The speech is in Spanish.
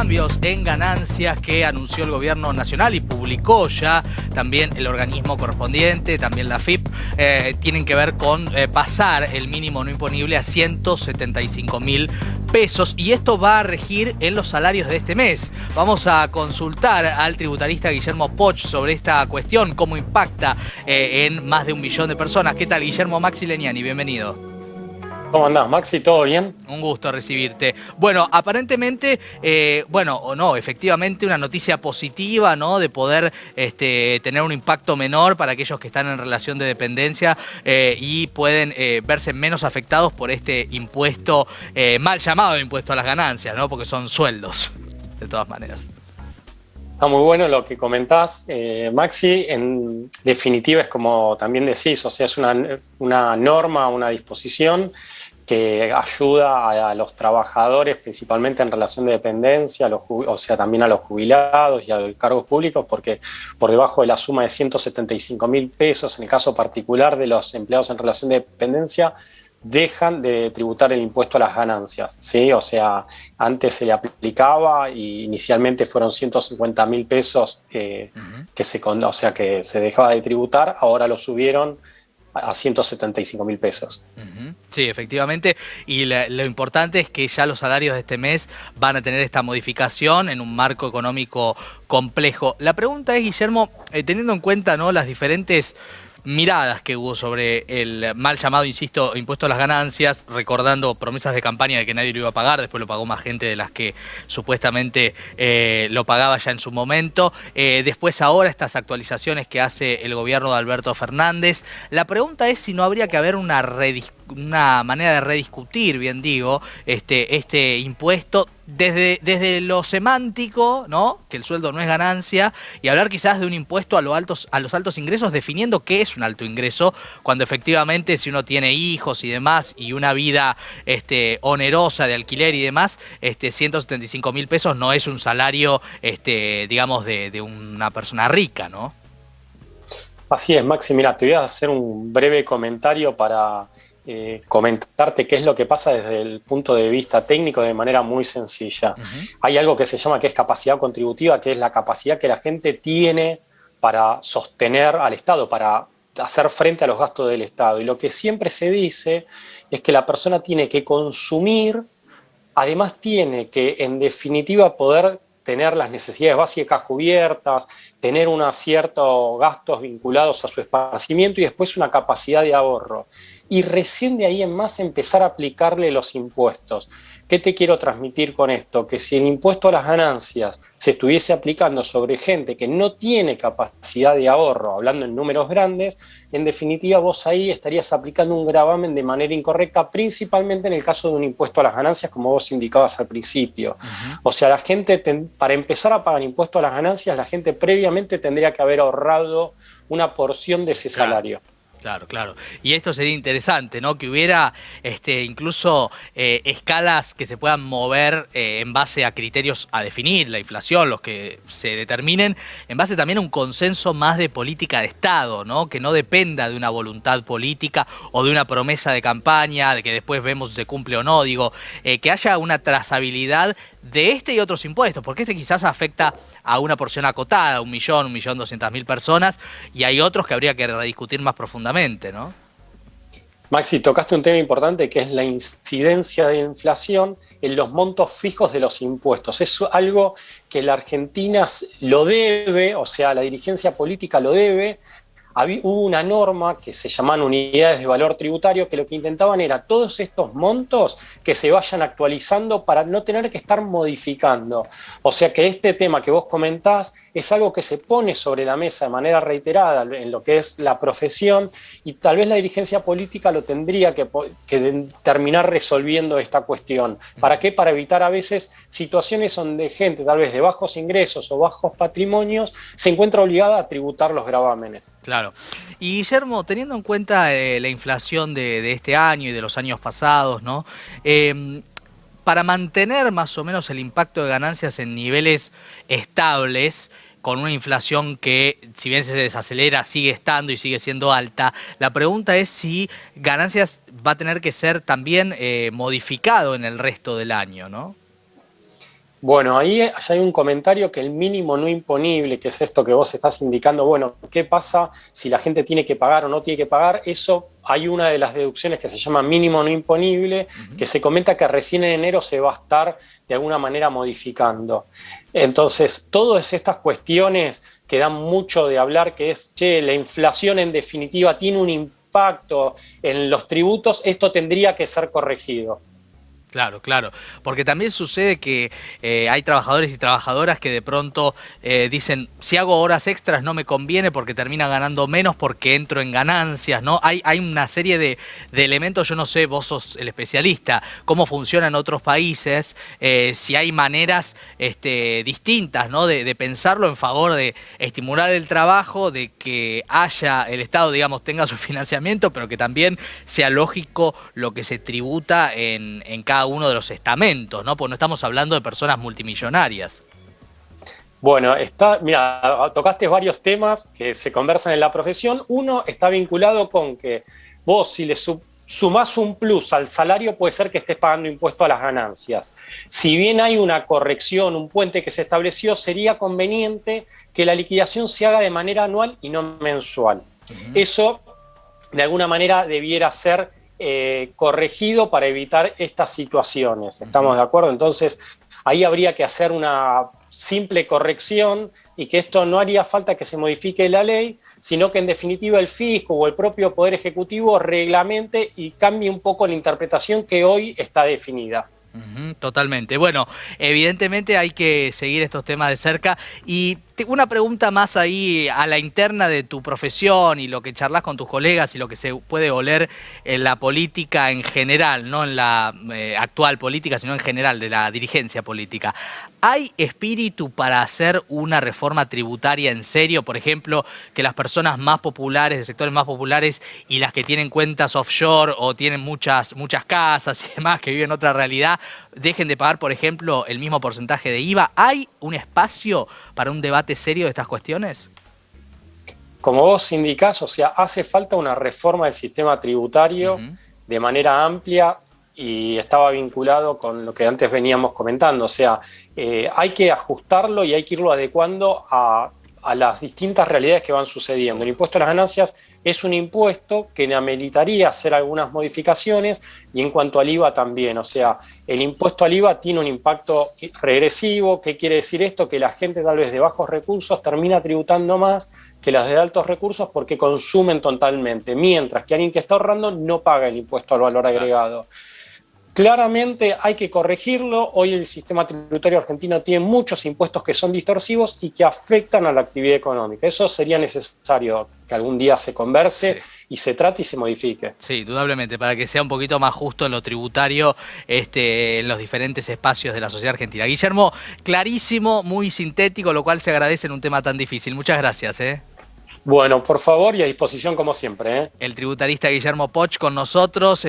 cambios en ganancias que anunció el gobierno nacional y publicó ya también el organismo correspondiente, también la AFIP, tienen que ver con pasar el mínimo no imponible a 175.000 pesos, y esto va a regir en los salarios de este mes. Vamos a consultar al tributarista Guillermo Poch sobre esta cuestión, cómo impacta en más de 1 millón de personas. ¿Qué tal, Guillermo? Maxi Leniani, bienvenido. ¿Cómo andás, Maxi? ¿Todo bien? Un gusto recibirte. Bueno, aparentemente, efectivamente una noticia positiva, ¿no? De poder tener un impacto menor para aquellos que están en relación de dependencia y pueden verse menos afectados por este impuesto, mal llamado impuesto a las ganancias, ¿no? Porque son sueldos, de todas maneras. Está muy bueno lo que comentás, Maxi. En definitiva es como también decís, o sea, es una norma, una disposición que ayuda a los trabajadores, principalmente en relación de dependencia, o sea, también a los jubilados y a los cargos públicos, porque por debajo de la suma de 175.000 pesos, en el caso particular de los empleados en relación de dependencia, dejan de tributar el impuesto a las ganancias, ¿sí? O sea, antes se le aplicaba y inicialmente fueron 150.000 pesos que se dejaba de tributar, ahora lo subieron a 175.000 pesos. Sí, efectivamente, y lo importante es que ya los salarios de este mes van a tener esta modificación en un marco económico complejo. La pregunta es, Guillermo, teniendo en cuenta, ¿no?, las diferentes miradas que hubo sobre el mal llamado, insisto, impuesto a las ganancias, recordando promesas de campaña de que nadie lo iba a pagar, después lo pagó más gente de las que supuestamente lo pagaba ya en su momento. Después ahora estas actualizaciones que hace el gobierno de Alberto Fernández. La pregunta es si no habría que haber una manera de rediscutir, bien digo, este impuesto desde lo semántico, ¿no?, que el sueldo no es ganancia, y hablar quizás de un impuesto a los altos ingresos, definiendo qué es un alto ingreso, cuando efectivamente si uno tiene hijos y demás, y una vida onerosa de alquiler y demás, 175.000 pesos no es un salario, digamos, de una persona rica, ¿no? Así es, Maxi. Mira, te voy a hacer un breve comentario para comentarte qué es lo que pasa desde el punto de vista técnico de manera muy sencilla. Hay algo que se llama que es capacidad contributiva, que es la capacidad que la gente tiene para sostener al Estado, para hacer frente a los gastos del Estado. Y lo que siempre se dice es que la persona tiene que consumir, además tiene que, en definitiva, poder tener las necesidades básicas cubiertas, tener unos ciertos gastos vinculados a su esparcimiento y después una capacidad de ahorro. Y recién de ahí en más empezar a aplicarle los impuestos. ¿Qué te quiero transmitir con esto? Que si el impuesto a las ganancias se estuviese aplicando sobre gente que no tiene capacidad de ahorro, hablando en números grandes, en definitiva vos ahí estarías aplicando un gravamen de manera incorrecta, principalmente en el caso de un impuesto a las ganancias, como vos indicabas al principio. O sea, la gente, para empezar a pagar impuesto a las ganancias, la gente previamente tendría que haber ahorrado una porción de ese salario. Claro, claro. Y esto sería interesante, ¿no? Que hubiera incluso escalas que se puedan mover en base a criterios a definir, la inflación, los que se determinen, en base también a un consenso más de política de Estado, ¿no? Que no dependa de una voluntad política o de una promesa de campaña, de que después vemos si se cumple o no. Digo, que haya una trazabilidad de este y otros impuestos, porque quizás afecta a una porción acotada, 1.200.000 personas, y hay otros que habría que rediscutir más profundamente, ¿no? Maxi, tocaste un tema importante que es la incidencia de la inflación en los montos fijos de los impuestos. Es algo que la Argentina lo debe, o sea, la dirigencia política lo debe. Hubo una norma que se llamaban unidades de valor tributario, que lo que intentaban era todos estos montos que se vayan actualizando para no tener que estar modificando. O sea que este tema que vos comentás es algo que se pone sobre la mesa de manera reiterada en lo que es la profesión, y tal vez la dirigencia política lo tendría que terminar resolviendo esta cuestión. ¿Para qué? Para evitar a veces situaciones donde gente tal vez de bajos ingresos o bajos patrimonios se encuentra obligada a tributar los gravámenes. Claro. Y Guillermo, teniendo en cuenta la inflación de este año y de los años pasados, ¿no? Para mantener más o menos el impacto de ganancias en niveles estables, con una inflación que, si bien se desacelera, sigue estando y sigue siendo alta, la pregunta es si ganancias va a tener que ser también modificado en el resto del año, ¿no? Bueno, ahí allá hay un comentario que el mínimo no imponible, que es esto que vos estás indicando, bueno, ¿qué pasa si la gente tiene que pagar o no tiene que pagar? Eso hay una de las deducciones que se llama mínimo no imponible, que se comenta que recién en enero se va a estar de alguna manera modificando. Entonces, todas estas cuestiones que dan mucho de hablar, que es, che, la inflación en definitiva tiene un impacto en los tributos, esto tendría que ser corregido. Claro, claro, porque también sucede que hay trabajadores y trabajadoras que de pronto dicen, si hago horas extras no me conviene porque termina ganando menos porque entro en ganancias, ¿no? Hay una serie de elementos, yo no sé, vos sos el especialista, cómo funciona en otros países, si hay maneras distintas, ¿no? De pensarlo en favor de estimular el trabajo, de que haya, el Estado, digamos, tenga su financiamiento, pero que también sea lógico lo que se tributa en cada uno de los estamentos, ¿no? Porque no estamos hablando de personas multimillonarias. Bueno, mira, tocaste varios temas que se conversan en la profesión. Uno está vinculado con que vos, si le sumás un plus al salario, puede ser que estés pagando impuesto a las ganancias. Si bien hay una corrección, un puente que se estableció, sería conveniente que la liquidación se haga de manera anual y no mensual. Eso, de alguna manera, debiera ser corregido para evitar estas situaciones. ¿Estamos de acuerdo? Entonces, ahí habría que hacer una simple corrección y que esto no haría falta que se modifique la ley, sino que en definitiva el fisco o el propio Poder Ejecutivo reglamente y cambie un poco la interpretación que hoy está definida. Totalmente. Bueno, evidentemente hay que seguir estos temas de cerca y tengo una pregunta más ahí a la interna de tu profesión y lo que charlas con tus colegas y lo que se puede oler en la política en general, no en la actual política, sino en general de la dirigencia política. ¿Hay espíritu para hacer una reforma tributaria en serio? Por ejemplo, que las personas más populares, de sectores más populares y las que tienen cuentas offshore o tienen muchas casas y demás que viven otra realidad, dejen de pagar, por ejemplo, el mismo porcentaje de IVA. ¿Hay un espacio para un debate serio de estas cuestiones? Como vos indicás, o sea, hace falta una reforma del sistema tributario de manera amplia y estaba vinculado con lo que antes veníamos comentando. O sea, hay que ajustarlo y hay que irlo adecuando a las distintas realidades que van sucediendo. El impuesto a las ganancias es un impuesto que ameritaría hacer algunas modificaciones y en cuanto al IVA también. O sea, el impuesto al IVA tiene un impacto regresivo. ¿Qué quiere decir esto? Que la gente tal vez de bajos recursos termina tributando más que las de altos recursos porque consumen totalmente, mientras que alguien que está ahorrando no paga el impuesto al valor agregado. Claramente hay que corregirlo. Hoy el sistema tributario argentino tiene muchos impuestos que son distorsivos y que afectan a la actividad económica. Eso sería necesario que algún día se converse y se trate y se modifique. Sí, indudablemente, para que sea un poquito más justo en lo tributario en los diferentes espacios de la sociedad argentina. Guillermo, clarísimo, muy sintético, lo cual se agradece en un tema tan difícil. Muchas gracias. Bueno, por favor y a disposición como siempre. El tributarista Guillermo Poch con nosotros.